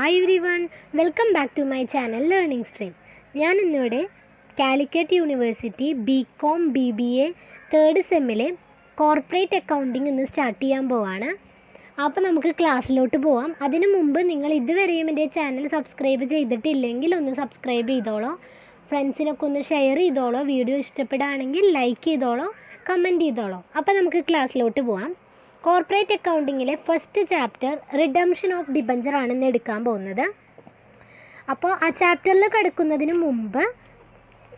Hi everyone, welcome back to my channel Learning Stream. ഞാൻ ഇന്നിവിടെ Calicut University BCom BBA third സെമ്മിലെ corporate accounting ഇന്ന് start ചെയ്യാൻ പോവാണ്. അപ്പോൾ നമുക്ക് ക്ലാസ്സിലോട്ട് പോവാം. അതിനു മുമ്പ് നിങ്ങൾ ഇതുവരെയും എൻ്റെ ചാനൽ സബ്സ്ക്രൈബ് ചെയ്തിട്ടില്ലെങ്കിൽ ഒന്ന് സബ്സ്ക്രൈബ് ചെയ്തോളൂ, ഫ്രണ്ട്സിനൊക്കെ ഒന്ന് ഷെയർ ചെയ്തോളൂ, വീഡിയോ ഇഷ്ടപ്പെടുകയാണെങ്കിൽ ലൈക്ക് ചെയ്തോളൂ, കമൻറ്റ് ചെയ്തോളൂ. അപ്പോൾ നമുക്ക് ക്ലാസ്സിലോട്ട് പോവാം. കോർപ്പറേറ്റ് അക്കൗണ്ടിങ്ങിലെ first chapter redemption of debenture ആണ് ഇന്ന് എടുക്കാൻ പോകുന്നത്. അപ്പോൾ ആ ചാപ്റ്ററിൽ കിടക്കുന്നതിന് മുമ്പ്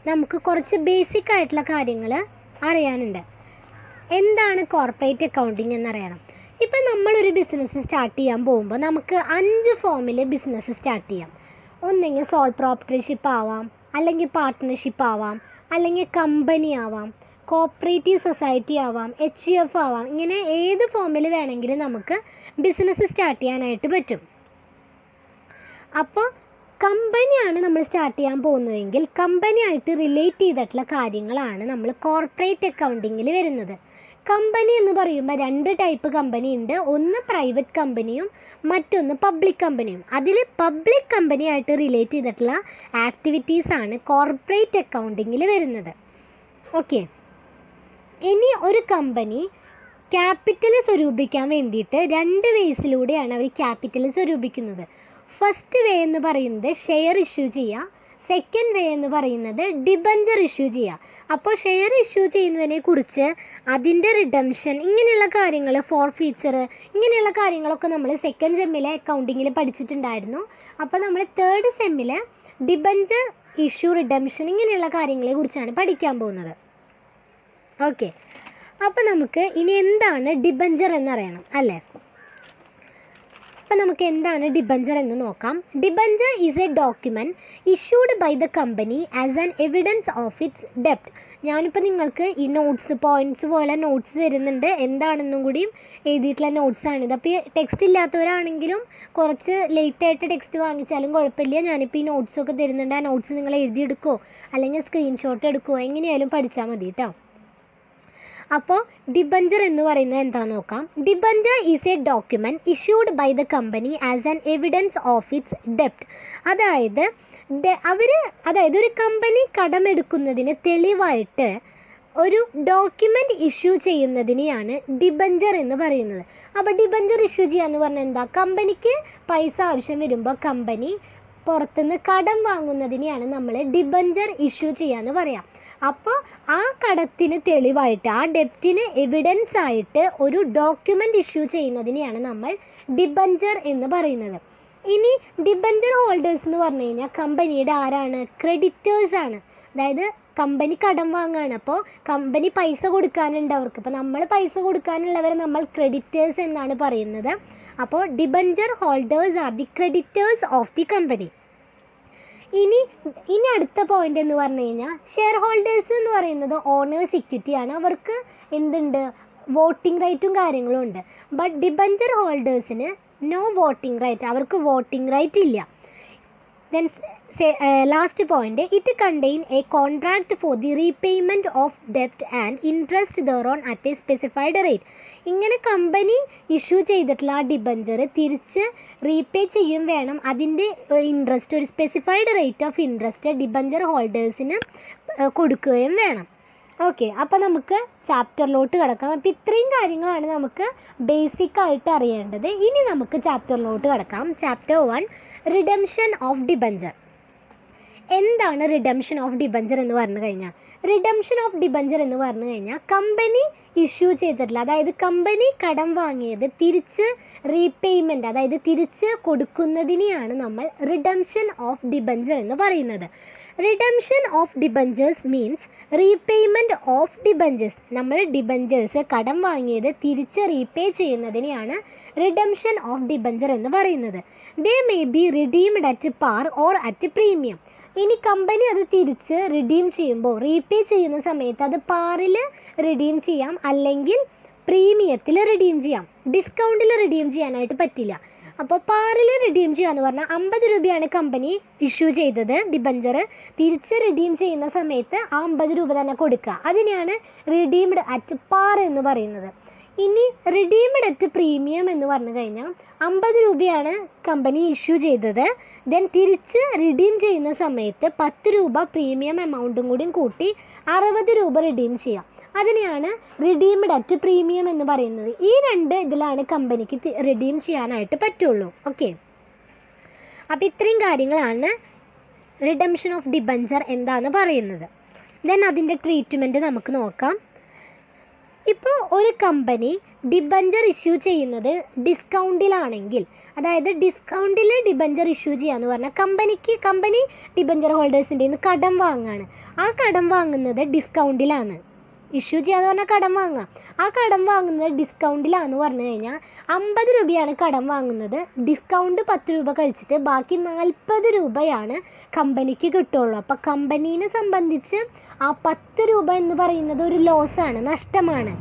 നമുക്ക് കുറച്ച് ബേസിക് ആയിട്ടുള്ള കാര്യങ്ങൾ അറിയാനുണ്ട്. എന്താണ് കോർപ്പറേറ്റ് അക്കൗണ്ടിങ് എന്നറിയണം. ഇപ്പം നമ്മളൊരു ബിസിനസ് സ്റ്റാർട്ട് ചെയ്യാൻ പോകുമ്പോൾ നമുക്ക് 5 ഫോമിൽ ബിസിനസ് സ്റ്റാർട്ട് ചെയ്യാം. ഒന്നെങ്കിൽ സോൾ പ്രോപ്രൈറ്റർഷിപ്പ് ആവാം, അല്ലെങ്കിൽ പാർട്ട്ണർഷിപ്പ് ആവാം, അല്ലെങ്കിൽ കമ്പനി ആവാം, കോപ്പറേറ്റീവ് സൊസൈറ്റി ആവാം, HUF ആവാം. ഇങ്ങനെ ഏത് ഫോമിൽ വേണമെങ്കിലും നമുക്ക് ബിസിനസ് സ്റ്റാർട്ട് ചെയ്യാനായിട്ട് പറ്റും. അപ്പോൾ കമ്പനിയാണ് നമ്മൾ സ്റ്റാർട്ട് ചെയ്യാൻ പോകുന്നതെങ്കിൽ കമ്പനിയായിട്ട് റിലേറ്റ് ചെയ്തിട്ടുള്ള കാര്യങ്ങളാണ് നമ്മൾ കോർപ്പറേറ്റ് അക്കൗണ്ടിങ്ങിൽ വരുന്നത്. കമ്പനി എന്ന് പറയുമ്പോൾ 2 ടൈപ്പ് കമ്പനി ഉണ്ട്. ഒന്ന് പ്രൈവറ്റ് കമ്പനിയും മറ്റൊന്ന് പബ്ലിക് കമ്പനിയും. അതിൽ പബ്ലിക് കമ്പനിയായിട്ട് റിലേറ്റ് ചെയ്തിട്ടുള്ള ആക്ടിവിറ്റീസാണ് കോർപ്പറേറ്റ് അക്കൗണ്ടിങ്ങിൽ വരുന്നത്. ഓക്കെ, ഇനി ഒരു കമ്പനി ക്യാപിറ്റൽ സ്വരൂപിക്കാൻ വേണ്ടിയിട്ട് 2 വേസിലൂടെയാണ് അവർ ക്യാപിറ്റൽ സ്വരൂപിക്കുന്നത്. ഫസ്റ്റ് വേ എന്ന് പറയുന്നത് ഷെയർ ഇഷ്യൂ ചെയ്യുക, സെക്കൻഡ് വേ എന്ന് പറയുന്നത് ഡിബഞ്ചർ ഇഷ്യൂ ചെയ്യുക. അപ്പോൾ ഷെയർ ഇഷ്യൂ ചെയ്യുന്നതിനെ കുറിച്ച് അതിൻ്റെ റിഡംഷൻ ഇങ്ങനെയുള്ള കാര്യങ്ങൾ, ഫോർഫീച്ചർ ഇങ്ങനെയുള്ള കാര്യങ്ങളൊക്കെ നമ്മൾ സെക്കൻഡ് സെമ്മിലെ അക്കൗണ്ടിങ്ങിൽ പഠിച്ചിട്ടുണ്ടായിരുന്നു. അപ്പോൾ നമ്മൾ തേർഡ് സെമ്മിൽ ഡിബഞ്ചർ ഇഷ്യൂ, റിഡംഷൻ ഇങ്ങനെയുള്ള കാര്യങ്ങളെ കുറിച്ചാണ് പഠിക്കാൻ പോകുന്നത്. ഓക്കെ, അപ്പോൾ നമുക്ക് ഇനി എന്താണ് ഡിബഞ്ചർ എന്നറിയണം അല്ലേ? അപ്പോൾ നമുക്ക് എന്താണ് ഡിബഞ്ചർ എന്ന് നോക്കാം. Debenture is a document issued by the company as an evidence of its ഡെപ്റ്റ്. ഞാനിപ്പോൾ നിങ്ങൾക്ക് ഈ പോയിൻറ്റ്സ് പോലെ നോട്ട്സ് തരുന്നുണ്ട്. എന്താണെന്നും കൂടിയും എഴുതിയിട്ടുള്ള നോട്ട്സാണിത്. അപ്പോൾ ഈ ടെക്സ്റ്റ് ഇല്ലാത്തവരാണെങ്കിലും കുറച്ച് ലേറ്റായിട്ട് ടെക്സ്റ്റ് വാങ്ങിച്ചാലും കുഴപ്പമില്ല. ഞാനിപ്പോൾ ഈ നോട്ട്സൊക്കെ തരുന്നുണ്ട്. ആ നോട്ട്സ് നിങ്ങൾ എഴുതിയെടുക്കുമോ അല്ലെങ്കിൽ സ്ക്രീൻഷോട്ട് എടുക്കുമോ, എങ്ങനെയായാലും പഠിച്ചാൽ മതി കേട്ടോ. അപ്പോൾ ഡിബഞ്ചർ എന്ന് പറയുന്നത് എന്താണെന്ന് നോക്കാം. Debenture is a document issued by the company as an evidence of its ഡെപ്റ്റ്. അതായത് ഒരു കമ്പനി കടമെടുക്കുന്നതിന് തെളിവായിട്ട് ഒരു ഡോക്യുമെൻ്റ് ഇഷ്യൂ ചെയ്യുന്നതിനെയാണ് ഡിബഞ്ചർ എന്ന് പറയുന്നത്. അപ്പോൾ ഡിബഞ്ചർ ഇഷ്യൂ ചെയ്യുക എന്ന് പറഞ്ഞാൽ എന്താ? കമ്പനിക്ക് പൈസ ആവശ്യം വരുമ്പോൾ കമ്പനി പുറത്തുനിന്ന് കടം വാങ്ങുന്നതിനെയാണ് നമ്മൾ ഡിബഞ്ചർ ഇഷ്യൂ ചെയ്യാന്ന് പറയാം. അപ്പോൾ ആ കടത്തിന് തെളിവായിട്ട്, ആ ഡെപ്റ്റിന് എവിഡൻസ് ആയിട്ട് ഒരു ഡോക്യുമെൻ്റ് ഇഷ്യൂ ചെയ്യുന്നതിനെയാണ് നമ്മൾ ഡിബഞ്ചർ എന്ന് പറയുന്നത്. ഇനി ഡിബഞ്ചർ ഹോൾഡേഴ്സ് എന്ന് പറഞ്ഞു കഴിഞ്ഞാൽ കമ്പനിയുടെ ആരാണ്? ക്രെഡിറ്റേഴ്സാണ്. അതായത് കമ്പനി കടം വാങ്ങുകയാണ്. അപ്പോൾ കമ്പനി പൈസ കൊടുക്കാനുണ്ട് അവർക്ക്. അപ്പോൾ നമ്മൾ പൈസ കൊടുക്കാനുള്ളവരെ നമ്മൾ ക്രെഡിറ്റേഴ്സ് എന്നാണ് പറയുന്നത്. അപ്പോൾ debenture holders are the creditors of the company. ഇനി അടുത്ത പോയിന്റ് എന്ന് പറഞ്ഞു കഴിഞ്ഞാൽ ഷെയർ ഹോൾഡേഴ്സ് എന്ന് പറയുന്നത് ഓണേഴ്സ് ഇക്വിറ്റിയാണ്. അവർക്ക് എന്തുണ്ട്? വോട്ടിംഗ് റൈറ്റും കാര്യങ്ങളും ഉണ്ട്. ബട്ട് ഡിബഞ്ചർ ഹോൾഡേഴ്സിന് നോ വോട്ടിംഗ് റൈറ്റ്, അവർക്ക് വോട്ടിംഗ് റൈറ്റ് ഇല്ല. Then last point, it contain a contract for the repayment of ഡെപ്റ്റ് and interest thereon at a specified rate. ഇങ്ങനെ കമ്പനി ഇഷ്യൂ ചെയ്തിട്ടുള്ള ആ ഡിബഞ്ചർ തിരിച്ച് റീപേ ചെയ്യും വേണം. അതിൻ്റെ ഇൻട്രസ്റ്റ്, ഒരു specified rate of interest debenture ഹോൾഡേഴ്സിന് കൊടുക്കുകയും വേണം. ഓക്കെ, അപ്പോൾ നമുക്ക് ചാപ്റ്ററിലോട്ട് കിടക്കാം. അപ്പോൾ ഇത്രയും കാര്യങ്ങളാണ് നമുക്ക് ബേസിക്കായിട്ട് അറിയേണ്ടത്. ഇനി നമുക്ക് ചാപ്റ്ററിലോട്ട് കിടക്കാം. Chapter 1, redemption of debenture. എന്താണ് റിഡംഷൻ ഓഫ് ഡിബഞ്ചർ എന്ന് പറഞ്ഞു കഴിഞ്ഞാൽ? റിഡംഷൻ ഓഫ് ഡിബഞ്ചർ എന്ന് പറഞ്ഞു കഴിഞ്ഞാൽ കമ്പനി ഇഷ്യൂ ചെയ്തിട്ടുള്ള, അതായത് കമ്പനി കടം വാങ്ങിയത് തിരിച്ച് റീപേയ്മെൻറ്റ്, അതായത് തിരിച്ച് കൊടുക്കുന്നതിനെയാണ് നമ്മൾ റിഡംഷൻ ഓഫ് ഡിബഞ്ചർ എന്ന് പറയുന്നത്. Redemption of debentures means repayment of debentures. നമ്മൾ ഡിബഞ്ചേഴ്സ് കടം വാങ്ങിയത് തിരിച്ച് റീപേ ചെയ്യുന്നതിനെയാണ് റിഡംഷൻ ഓഫ് ഡിബഞ്ചർ എന്ന് പറയുന്നത്. They may be redeemed at par or at premium. ഇനി കമ്പനി അത് തിരിച്ച് റിഡീം ചെയ്യുമ്പോൾ, റീപേ ചെയ്യുന്ന സമയത്ത് അത് പാറിൽ റിഡീം ചെയ്യാം, അല്ലെങ്കിൽ പ്രീമിയത്തിൽ റിഡീം ചെയ്യാം. ഡിസ്കൗണ്ടിൽ റിഡീം ചെയ്യാനായിട്ട് പറ്റില്ല. അപ്പോൾ പാറിൽ റിഡീം ചെയ്യാന്ന് പറഞ്ഞാൽ 50 രൂപയാണ് കമ്പനി ഇഷ്യൂ ചെയ്തത് ഡിബഞ്ചർ. തിരിച്ച് റിഡീം ചെയ്യുന്ന സമയത്ത് ആ 50 രൂപ തന്നെ കൊടുക്കുക. അതിനെയാണ് റിഡീംഡ് അറ്റ് പാർ എന്ന് പറയുന്നത്. ഇനി റിഡീംഡ് അറ്റ് പ്രീമിയം എന്ന് പറഞ്ഞു കഴിഞ്ഞാൽ 50 രൂപയാണ് കമ്പനി ഇഷ്യൂ ചെയ്തത്. ദെൻ തിരിച്ച് റിഡീം ചെയ്യുന്ന സമയത്ത് 10 രൂപ പ്രീമിയം എമൗണ്ടും കൂടി കൂട്ടി 60 രൂപ റിഡീം ചെയ്യാം. അതിനെയാണ് റിഡീംഡ് അറ്റ് പ്രീമിയം എന്ന് പറയുന്നത്. ഈ രണ്ട് ഇതിലാണ് കമ്പനിക്ക് റിഡീം ചെയ്യാനായിട്ട് പറ്റുള്ളൂ. ഓക്കെ, അപ്പോൾ ഇത്രയും കാര്യങ്ങളാണ് റിഡംഷൻ ഓഫ് ഡിബഞ്ചർ എന്താണെന്ന് പറയുന്നത്. ദെൻ അതിൻ്റെ ട്രീറ്റ്മെൻറ്റ് നമുക്ക് നോക്കാം. ഇപ്പോൾ ഒരു കമ്പനി ഡിബഞ്ചർ ഇഷ്യൂ ചെയ്യുന്നത് ഡിസ്കൗണ്ടിലാണെങ്കിൽ, അതായത് ഡിസ്കൗണ്ടിൽ ഡിബഞ്ചർ ഇഷ്യൂ ചെയ്യാന്ന് പറഞ്ഞാൽ കമ്പനി ഡിബഞ്ചർ ഹോൾഡേഴ്സിൻ്റെ നിന്ന് കടം വാങ്ങുകയാണ്. ആ കടം വാങ്ങുന്നത് ഡിസ്കൗണ്ടിലാണ്. ഇഷ്യൂ ചെയ്യാന്ന് പറഞ്ഞാൽ കടം വാങ്ങുക. ആ കടം വാങ്ങുന്നത് ഡിസ്കൗണ്ടിലാണെന്ന് പറഞ്ഞു കഴിഞ്ഞാൽ 50 രൂപയാണ് കടം വാങ്ങുന്നത്. ഡിസ്കൗണ്ട് 10 രൂപ കഴിച്ചിട്ട് ബാക്കി 40 രൂപയാണ് കമ്പനിക്ക് കിട്ടുള്ളൂ. അപ്പോൾ കമ്പനീനെ സംബന്ധിച്ച് ആ 10 രൂപ എന്ന് പറയുന്നത് ഒരു ലോസാണ്, നഷ്ടമാണ്.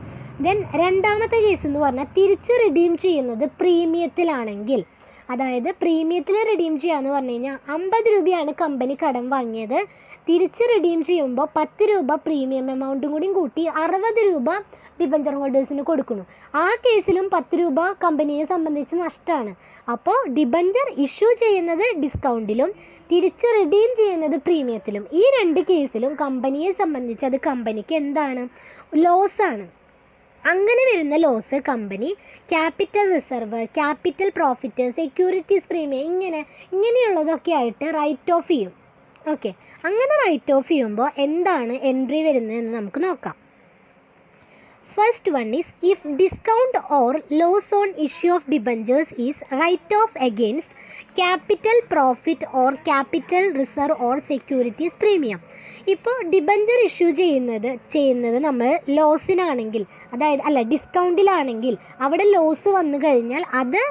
ദെൻ രണ്ടാമത്തെ കേസ് എന്ന് പറഞ്ഞാൽ തിരിച്ച് റിഡീം ചെയ്യുന്നത് പ്രീമിയത്തിലാണെങ്കിൽ, അതായത് പ്രീമിയത്തിൽ റിഡീം ചെയ്യാന്ന് പറഞ്ഞു കഴിഞ്ഞാൽ 50 രൂപയാണ് കമ്പനി കടം വാങ്ങിയത്. തിരിച്ച് റിഡീം ചെയ്യുമ്പോൾ 10 രൂപ പ്രീമിയം എമൗണ്ടും കൂടി കൂട്ടി 60 രൂപ ഡിബഞ്ചർ ഹോൾഡേഴ്സിന് കൊടുക്കുന്നു. ആ കേസിലും 10 രൂപ കമ്പനിയെ സംബന്ധിച്ച് നഷ്ടമാണ്. അപ്പോൾ ഡിബഞ്ചർ ഇഷ്യൂ ചെയ്യുന്നത് ഡിസ്കൗണ്ടിലും തിരിച്ച് റിഡീം ചെയ്യുന്നത് പ്രീമിയത്തിലും, ഈ രണ്ട് കേസിലും കമ്പനിയെ സംബന്ധിച്ച് അത് കമ്പനിക്ക് എന്താണ്? ലോസാണ്. അങ്ങനെ വരുന്ന loss company capital reserve, capital profit, securities premium ഇങ്ങനെയുള്ളതൊക്കെ ആയിട്ട് റൈറ്റ് ഓഫ് ചെയ്യും. ഓക്കെ, അങ്ങനെ റൈറ്റ് ഓഫ് ചെയ്യുമ്പോൾ എന്താണ് എൻട്രി വരുന്നതെന്ന് നമുക്ക് നോക്കാം. First one is, if discount or loss on issue of debentures is write off against capital profit or capital reserve or securities premium. ഇപ്പോൾ ഡിബഞ്ചർ ഇഷ്യൂ ചെയ്യുന്നത് നമ്മൾ ലോസിനാണെങ്കിൽ, അതായത് ഡിസ്കൗണ്ടിലാണെങ്കിൽ അവിടെ ലോസ് വന്നു കഴിഞ്ഞാൽ അത്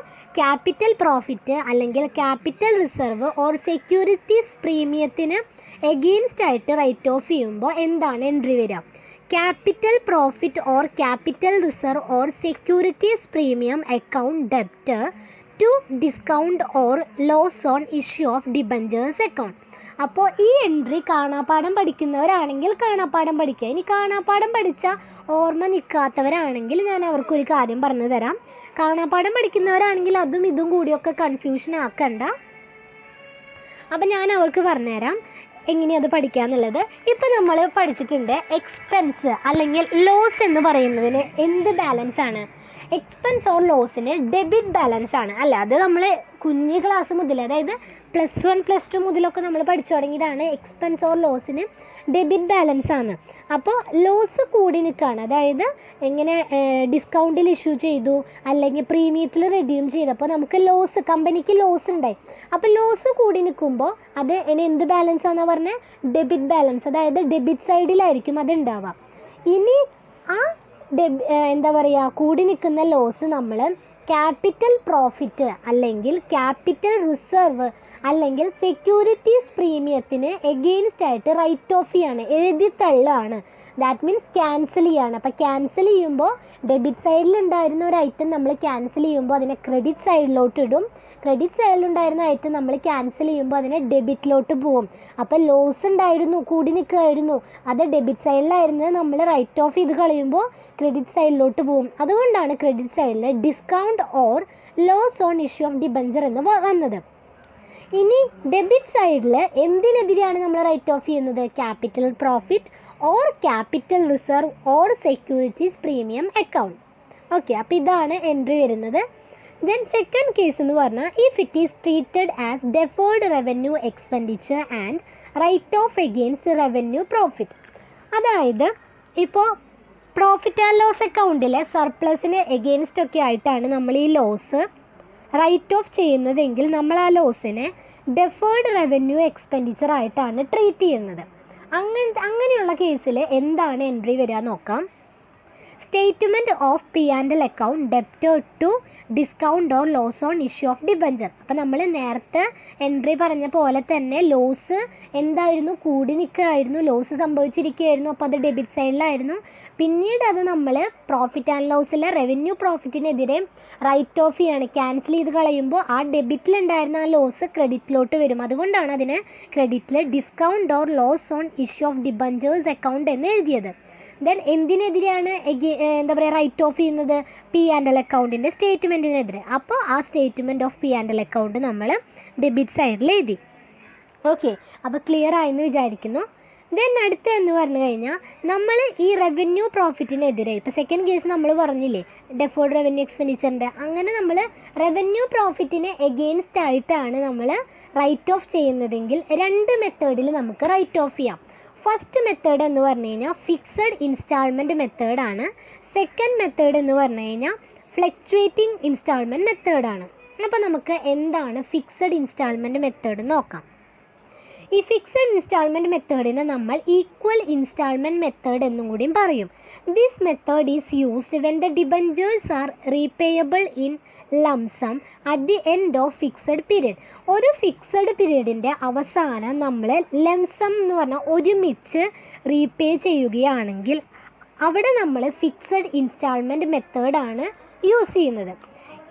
ക്യാപിറ്റൽ പ്രോഫിറ്റ് അല്ലെങ്കിൽ ക്യാപിറ്റൽ റിസർവ് ഓർ സെക്യൂരിറ്റീസ് പ്രീമിയത്തിന് എഗെയിൻസ്റ്റ് ആയിട്ട് റൈറ്റ് ഓഫ് ചെയ്യുമ്പോൾ എന്താണ് എൻട്രി വരിക? Capital profit or capital reserve or securities premium account debtor to discount or loss on issue of debentures account. അപ്പോൾ ഈ എൻട്രി കാണാപ്പാഠം പഠിക്കുന്നവരാണെങ്കിൽ കാണാപ്പാഠം പഠിക്കുക. ഇനി കാണാപ്പാഠം പഠിച്ചാൽ ഓർമ്മ നിൽക്കാത്തവരാണെങ്കിൽ ഞാൻ അവർക്കൊരു കാര്യം പറഞ്ഞു തരാം. കാണാപ്പാഠം പഠിക്കുന്നവരാണെങ്കിൽ അതും ഇതും കൂടിയൊക്കെ കൺഫ്യൂഷൻ ആക്കണ്ട. അപ്പം ഞാൻ അവർക്ക് പറഞ്ഞുതരാം എങ്ങനെയത് പഠിക്കാന്നുള്ളത്. ഇപ്പോൾ നമ്മൾ പഠിച്ചിട്ടുണ്ട് എക്സ്പെൻസ് അല്ലെങ്കിൽ ലോസ് എന്ന് പറയുന്നതിന് എന്ത് ബാലൻസ് ആണ്? എക്സ്പെൻസ് ഓർ ലോസിന് ഡെബിറ്റ് ബാലൻസ് ആണ്. അല്ല, അത് നമ്മൾ കുഞ്ഞ് ക്ലാസ് മുതൽ, അതായത് +1 +2 മുതലൊക്കെ നമ്മൾ പഠിച്ചു തുടങ്ങിയതാണ്. എക്സ്പെൻസ് ഓർ ലോസിന് ഡെബിറ്റ് ബാലൻസ് ആണ്. അപ്പോൾ ലോസ് കൂടി നിൽക്കുകയാണ്, അതായത് എങ്ങനെ ഡിസ്കൗണ്ടിൽ ഇഷ്യൂ ചെയ്തു അല്ലെങ്കിൽ പ്രീമിയത്തിൽ റിഡ്യൂം ചെയ്തപ്പോൾ നമുക്ക് ലോസ്, കമ്പനിക്ക് ലോസ് ഉണ്ടായി. അപ്പോൾ ലോസ് കൂടി നിൽക്കുമ്പോൾ അത് എന്ത് ബാലൻസ് ആണെന്ന് പറഞ്ഞാൽ ഡെബിറ്റ് ബാലൻസ്, അതായത് ഡെബിറ്റ് സൈഡിലായിരിക്കും അത് ഉണ്ടാവുക. ഇനി ആ കൂടി നിൽക്കുന്ന ലോസ് നമ്മൾ ക്യാപിറ്റൽ പ്രോഫിറ്റ് അല്ലെങ്കിൽ ക്യാപിറ്റൽ റിസർവ് അല്ലെങ്കിൽ സെക്യൂരിറ്റീസ് പ്രീമിയത്തിന് എഗെയിൻസ്റ്റ് ആയിട്ട് റൈറ്റ് ഓഫ് ചെയ്യാണ്, എഴുതി തള്ളുകയാണ്. ദാറ്റ് മീൻസ് ക്യാൻസൽ ചെയ്യാണ്. അപ്പോൾ ക്യാൻസൽ ചെയ്യുമ്പോൾ ഡെബിറ്റ് സൈഡിലുണ്ടായിരുന്ന ഒരു ഐറ്റം നമ്മൾ ക്യാൻസൽ ചെയ്യുമ്പോൾ അതിനെ ക്രെഡിറ്റ് സൈഡിലോട്ട് ഇടും. ക്രെഡിറ്റ് സൈഡിലുണ്ടായിരുന്ന ഐറ്റം നമ്മൾ ക്യാൻസൽ ചെയ്യുമ്പോൾ അതിനെ ഡെബിറ്റിലോട്ട് പോവും. അപ്പോൾ ലോസ് ഉണ്ടായിരുന്നു, കൂടി നിൽക്കുമായിരുന്നു, അത് ഡെബിറ്റ് സൈഡിലായിരുന്നത് നമ്മൾ റൈറ്റ് ഓഫ് ചെയ്ത് കളയുമ്പോൾ ക്രെഡിറ്റ് സൈഡിലോട്ട് പോവും. അതുകൊണ്ടാണ് ക്രെഡിറ്റ് സൈഡിൽ discount or loss on issue of debenture എന്ന് വന്നത്. ഇനി ഡെബിറ്റ് സൈഡിൽ എന്തിനെതിരെയാണ് നമ്മൾ റൈറ്റ് ഓഫ് ചെയ്യുന്നത്? Capital profit or capital reserve or securities premium account. Okay, അപ്പോൾ ഇതാണ് എൻട്രി വരുന്നത്. ദെൻ സെക്കൻഡ് കേസ് എന്ന് പറഞ്ഞാൽ if it is treated as deferred revenue expenditure and write off against revenue profit. അതായത് ഇപ്പോൾ പ്രോഫിറ്റ് ആൻഡ് ലോസ് അക്കൗണ്ടിലെ സർപ്ലസിന് against ഒക്കെ ആയിട്ടാണ് നമ്മൾ ഈ ലോസ് റൈറ്റ് ഓഫ് ചെയ്യുന്നതെങ്കിൽ നമ്മൾ ആ ലോസിനെ ഡെഫേർഡ് റവന്യൂ എക്സ്പെൻഡിച്ചർ ആയിട്ടാണ് ട്രീറ്റ് ചെയ്യുന്നത്. അങ്ങനെയുള്ള കേസിൽ എന്താണ് എൻട്രി വരിക നോക്കാം. Statement of P&L account debtor to discount or loss on issue of debenture. അപ്പോൾ നമ്മൾ നേരത്തെ എൻട്രി പറഞ്ഞ പോലെ തന്നെ ലോസ് എന്തായിരുന്നു? കൂടി നിൽക്കുകയായിരുന്നു, ലോസ് സംഭവിച്ചിരിക്കുകയായിരുന്നു. അപ്പോൾ അത് ഡെബിറ്റ് സൈഡിലായിരുന്നു. പിന്നീട് അത് നമ്മൾ പ്രോഫിറ്റ് ആൻഡ് ലോസിലെ റവന്യൂ പ്രോഫിറ്റിനെതിരെ റൈറ്റ് ഓഫ് ചെയ്യാണ്, ക്യാൻസൽ ചെയ്ത് കളയുമ്പോൾ ആ ഡെബിറ്റിലുണ്ടായിരുന്ന ആ ലോസ് ക്രെഡിറ്റിലോട്ട് വരും. അതുകൊണ്ടാണ് അതിനെ ക്രെഡിറ്റിൽ discount or loss on issue of debentures account എന്ന് എഴുതിയത്. ദെൻ എന്തിനെതിരെയാണ് എന്താ പറയുക റൈറ്റ് ഓഫ് ചെയ്യുന്നത്? P&L അക്കൗണ്ടിൻ്റെ സ്റ്റേറ്റ്മെൻറ്റിനെതിരെ. അപ്പോൾ ആ സ്റ്റേറ്റ്മെൻറ്റ് ഓഫ് P&L അക്കൗണ്ട് നമ്മൾ ഡെബിറ്റ് സൈഡിൽ എഴുതി. ഓക്കെ, അപ്പോൾ ക്ലിയർ ആയെന്ന് വിചാരിക്കുന്നു. ദെൻ അടുത്ത എന്ന് പറഞ്ഞു കഴിഞ്ഞാൽ നമ്മൾ ഈ റവന്യൂ പ്രോഫിറ്റിനെതിരെ, ഇപ്പോൾ സെക്കൻഡ് കേസ് നമ്മൾ പറഞ്ഞില്ലേ ഡെഫേർഡ് റവന്യൂ എക്സ്പെൻഡിച്ചറിൻ്റെ, അങ്ങനെ നമ്മൾ റവന്യൂ പ്രോഫിറ്റിനെ എഗെയിൻസ്റ്റ് ആയിട്ടാണ് നമ്മൾ റൈറ്റ് ഓഫ് ചെയ്യുന്നതെങ്കിൽ 2 മെത്തേഡിൽ നമുക്ക് റൈറ്റ് ഓഫ് ചെയ്യാം. ഫസ്റ്റ് മെത്തേഡ് എന്ന് പറഞ്ഞു കഴിഞ്ഞാൽ ഫിക്സഡ് ഇൻസ്റ്റാൾമെൻറ്റ് മെത്തേഡാണ്. സെക്കൻഡ് മെത്തേഡ് എന്ന് പറഞ്ഞു കഴിഞ്ഞാൽ ഫ്ലക്ച്വേറ്റിംഗ് ഇൻസ്റ്റാൾമെൻറ്റ് മെത്തേഡാണ്. അപ്പോൾ നമുക്ക് എന്താണ് ഫിക്സഡ് ഇൻസ്റ്റാൾമെൻറ്റ് മെത്തേഡ് നോക്കാം. ഈ ഫിക്സഡ് ഇൻസ്റ്റാൾമെൻറ്റ് മെത്തേഡിനെ നമ്മൾ ഈക്വൽ ഇൻസ്റ്റാൾമെൻറ്റ് മെത്തേഡ് എന്നും കൂടിയും പറയും. This method is used when the debentures are repayable in lump sum at the end of fixed period. ഒരു ഫിക്സഡ് പീരീഡിൻ്റെ അവസാനം നമ്മൾ ലംസം എന്ന് പറഞ്ഞാൽ ഒരുമിച്ച് റീപേ ചെയ്യുകയാണെങ്കിൽ അവിടെ നമ്മൾ ഫിക്സഡ് ഇൻസ്റ്റാൾമെൻറ്റ് മെത്തേഡാണ് യൂസ് ചെയ്യുന്നത്.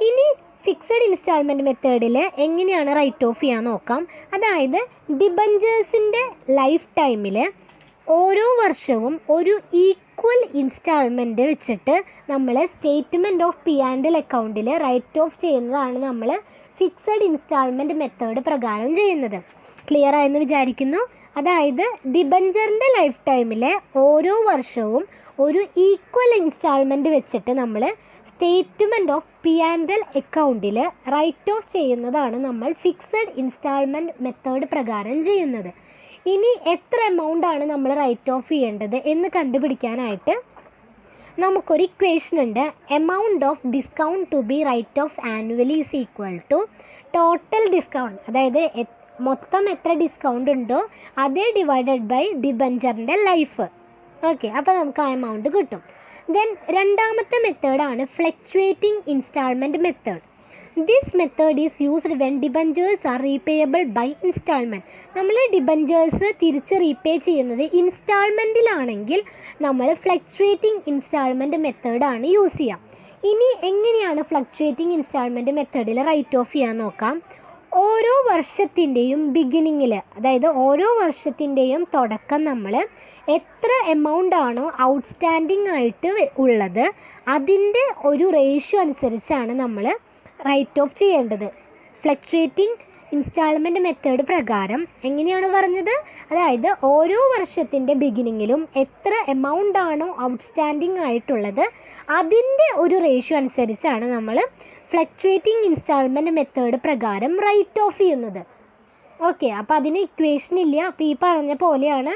ഇനി ഫിക്സഡ് ഇൻസ്റ്റാൾമെൻറ്റ് മെത്തേഡിൽ എങ്ങനെയാണ് റൈറ്റ് ഓഫ് ചെയ്യാൻ നോക്കാം. അതായത് ഡിബഞ്ചേഴ്സിൻ്റെ ലൈഫ് ടൈമിൽ ഓരോ വർഷവും ഒരു ഈക്വൽ ഇൻസ്റ്റാൾമെൻറ്റ് വെച്ചിട്ട് നമ്മൾ സ്റ്റേറ്റ്മെൻറ്റ് ഓഫ് P&L അക്കൗണ്ടിൽ റൈറ്റ് ഓഫ് ചെയ്യുന്നതാണ് നമ്മൾ ഫിക്സഡ് ഇൻസ്റ്റാൾമെൻറ്റ് മെത്തേഡ് പ്രകാരം ചെയ്യുന്നത്. ക്ലിയർ ആയെന്ന് വിചാരിക്കുന്നു. അതായത് ഡിബഞ്ചറിൻ്റെ ലൈഫ് ടൈമിലെ ഓരോ വർഷവും ഒരു ഈക്വൽ ഇൻസ്റ്റാൾമെൻറ്റ് വെച്ചിട്ട് നമ്മൾ സ്റ്റേറ്റ്മെൻറ്റ് ഓഫ് P&L അക്കൗണ്ടിൽ റൈറ്റ് ഓഫ് ചെയ്യുന്നതാണ് നമ്മൾ ഫിക്സഡ് ഇൻസ്റ്റാൾമെൻറ്റ് മെത്തേഡ് പ്രകാരം ചെയ്യുന്നത്. ഇനി എത്ര എമൗണ്ടാണ് നമ്മൾ റൈറ്റ് ഓഫ് ചെയ്യേണ്ടത് എന്ന് കണ്ടുപിടിക്കാനായിട്ട് നമുക്കൊരു ഇക്വേഷൻ ഉണ്ട്. Amount of discount to be write off annually is equal to total discount, അതായത് മൊത്തം എത്ര ഡിസ്കൗണ്ട് ഉണ്ടോ അതേ ഡിവൈഡഡ് ബൈ ഡിബഞ്ചറിൻ്റെ ലൈഫ്. ഓക്കെ, അപ്പോൾ നമുക്ക് ആ എമൗണ്ട് കിട്ടും. ദെൻ രണ്ടാമത്തെ മെത്തേഡാണ് fluctuating instalment method. This method is used when debentures are repayable by instalment. നമ്മൾ ഡിബഞ്ചേഴ്സ് തിരിച്ച് റീപേ ചെയ്യുന്നത് ഇൻസ്റ്റാൾമെൻറ്റിലാണെങ്കിൽ നമ്മൾ ഫ്ലക്ച്വേറ്റിംഗ് ഇൻസ്റ്റാൾമെൻറ്റ് മെത്തേഡാണ് യൂസ് ചെയ്യുക. ഇനി എങ്ങനെയാണ് ഫ്ലക്ച്വേറ്റിംഗ് ഇൻസ്റ്റാൾമെൻറ്റ് മെത്തേഡിൽ റൈറ്റ് ഓഫ് ചെയ്യാൻ നോക്കാം. ഓരോ വർഷത്തിൻ്റെയും ബിഗിനിങ്ങിൽ, അതായത് ഓരോ വർഷത്തിൻ്റെയും തുടക്കം നമ്മൾ എത്ര എമൗണ്ട് ആണോ ഔട്ട്സ്റ്റാൻഡിങ് ആയിട്ട് ഉള്ളത് അതിൻ്റെ ഒരു റേഷ്യോ അനുസരിച്ചാണ് നമ്മൾ റൈറ്റ് ഓഫ് ചെയ്യേണ്ടത്. ഫ്ലക്ച്വേറ്റിംഗ് ഇൻസ്റ്റാൾമെൻറ്റ് മെത്തേഡ് പ്രകാരം എങ്ങനെയാണ് പറഞ്ഞത്? അതായത് ഓരോ വർഷത്തിൻ്റെ ബിഗിനിങ്ങിലും എത്ര എമൗണ്ട് ആണോ ഔട്ട്സ്റ്റാൻഡിങ് ആയിട്ടുള്ളത് അതിൻ്റെ ഒരു റേഷ്യോ അനുസരിച്ചാണ് നമ്മൾ ഫ്ലക്ച്വേറ്റിംഗ് ഇൻസ്റ്റാൾമെൻറ്റ് മെത്തേഡ് പ്രകാരം റൈറ്റ് ഓഫ് ചെയ്യുന്നത്. ഓക്കെ, അപ്പോൾ അതിന് ഇക്വേഷൻ ഇല്ല. അപ്പോൾ ഈ പറഞ്ഞ പോലെയാണ്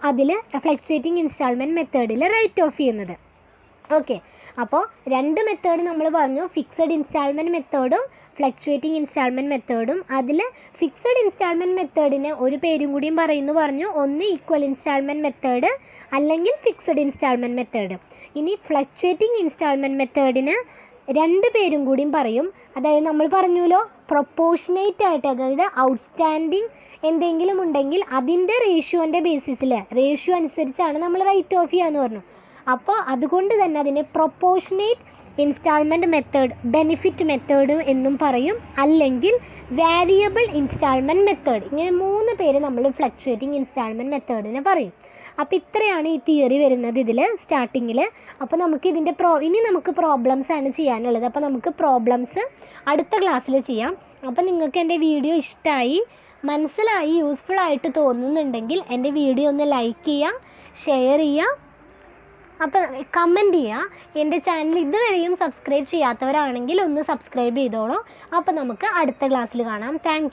അതിൽ ഫ്ലക്ച്വേറ്റിംഗ് ഇൻസ്റ്റാൾമെൻറ്റ് മെത്തേഡിൽ റൈറ്റ് ഓഫ് ചെയ്യുന്നത്. ഓക്കെ, അപ്പോൾ 2 മെത്തേഡ് നമ്മൾ പറഞ്ഞു, ഫിക്സഡ് ഇൻസ്റ്റാൾമെൻറ്റ് മെത്തേഡും ഫ്ലക്ച്വേറ്റിംഗ് ഇൻസ്റ്റാൾമെൻറ്റ് മെത്തേഡും. അതിൽ ഫിക്സഡ് ഇൻസ്റ്റാൾമെൻറ്റ് മെത്തേഡിന് ഒരു പേരും കൂടിയും പറയുന്നു പറഞ്ഞു, ഒന്ന് ഈക്വൽ ഇൻസ്റ്റാൾമെൻറ്റ് മെത്തേഡ് അല്ലെങ്കിൽ ഫിക്സഡ് ഇൻസ്റ്റാൾമെൻറ്റ് മെത്തേഡ്. ഇനി ഫ്ലക്ച്വേറ്റിംഗ് ഇൻസ്റ്റാൾമെൻറ്റ് മെത്തേഡിന് 2 പേരും കൂടിയും പറയും. അതായത് നമ്മൾ പറഞ്ഞല്ലോ പ്രൊപ്പോർഷനേറ്റ് ആയിട്ട്, അതായത് ഔട്ട്സ്റ്റാൻഡിങ് എന്തെങ്കിലും ഉണ്ടെങ്കിൽ അതിൻ്റെ റേഷ്യോൻ്റെ ബേസിസിൽ റേഷ്യോ അനുസരിച്ചാണ് നമ്മൾ റൈറ്റ് ഓഫ് ചെയ്യാമെന്ന് പറഞ്ഞു. അപ്പോൾ അതുകൊണ്ട് തന്നെ അതിനെ proportionate instalment method, benefit method എന്നും പറയും, അല്ലെങ്കിൽ വാരിയബിൾ ഇൻസ്റ്റാൾമെൻറ്റ് മെത്തേഡ്. ഇങ്ങനെ 3 പേര് നമ്മൾ ഫ്ലക്ച്വേറ്റിംഗ് ഇൻസ്റ്റാൾമെൻറ്റ് മെത്തേഡിനെ പറയും. അപ്പോൾ ഇത്രയാണ് ഈ തിയറി വരുന്നത് ഇതിൽ സ്റ്റാർട്ടിങ്ങിൽ. അപ്പോൾ നമുക്ക് ഇതിൻ്റെ ഇനി നമുക്ക് പ്രോബ്ലംസ് ആണ് ചെയ്യാനുള്ളത്. അപ്പോൾ നമുക്ക് പ്രോബ്ലംസ് അടുത്ത ക്ലാസ്സിൽ ചെയ്യാം. അപ്പോൾ നിങ്ങൾക്ക് എൻ്റെ വീഡിയോ ഇഷ്ടമായി, മനസ്സിലായി, യൂസ്ഫുൾ ആയിട്ട് തോന്നുന്നുണ്ടെങ്കിൽ എൻ്റെ വീഡിയോ ഒന്ന് ലൈക്ക് ചെയ്യുക, ഷെയർ ചെയ്യുക, അപ്പോൾ കമൻറ്റ് ചെയ്യുക. എൻ്റെ ചാനൽ ഇതുവരെയും സബ്സ്ക്രൈബ് ചെയ്യാത്തവരാണെങ്കിൽ ഒന്ന് സബ്സ്ക്രൈബ് ചെയ്തോളൂ. അപ്പോൾ നമുക്ക് അടുത്ത ക്ലാസ്സിൽ കാണാം. താങ്ക്